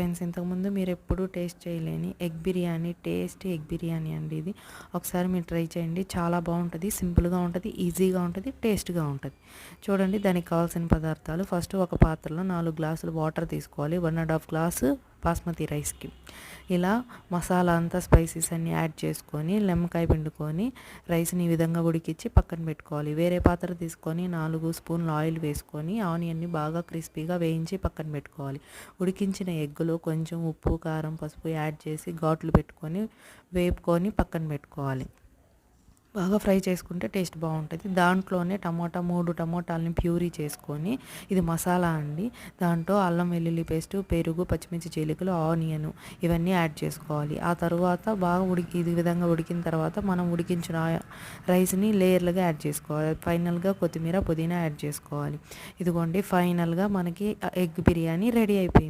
Friends, ఇంతకుముందు మీరు ఎప్పుడూ టేస్ట్ చేయలేని egg biryani, tasty egg biryani అండి ఇది. ఒకసారి మీరు ట్రై చేయండి, చాలా బాగుంటుంది. సింపుల్గా ఉంటుంది, ఈజీగా ఉంటుంది, టేస్ట్గా ఉంటుంది. చూడండి, దానికి కావాల్సిన పదార్థాలు. ఫస్ట్ ఒక పాత్రలో 4 గ్లాసులు వాటర్ తీసుకోవాలి, 1½ గ్లాసు బాస్మతి రైస్కి. ఇలా మసాలా అంతా స్పైసెస్ అన్నీ యాడ్ చేసుకొని నిమ్మకాయ పిండుకొని రైస్ని ఈ విధంగా ఉడికించి పక్కన పెట్టుకోవాలి. వేరే పాత్ర తీసుకొని 4 స్పూన్లు ఆయిల్ వేసుకొని ఆనియన్ని బాగా క్రిస్పీగా వేయించి పక్కన పెట్టుకోవాలి. ఉడికించిన ఎగ్గులో కొంచెం ఉప్పు, కారం, పసుపు యాడ్ చేసి ఘాట్లు పెట్టుకొని వేపుకొని పక్కన పెట్టుకోవాలి. బాగా ఫ్రై చేసుకుంటే టేస్ట్ బాగుంటుంది. దాంట్లోనే 3 టమోటాలని ప్యూరీ చేసుకొని, ఇది మసాలా అండి, దాంట్లో అల్లం వెల్లుల్లి పేస్టు, పెరుగు, పచ్చిమిర్చి చీలికలు, ఆనియన్ ఇవన్నీ యాడ్ చేసుకోవాలి. ఆ తర్వాత బాగా ఇది విధంగా ఉడికిన తర్వాత మనం ఉడికించిన రైస్ని లేయర్లుగా యాడ్ చేసుకోవాలి. ఫైనల్గా కొత్తిమీర, పుదీనా యాడ్ చేసుకోవాలి. ఇదిగోండి, ఫైనల్గా మనకి ఎగ్ బిర్యానీ రెడీ అయిపోయింది.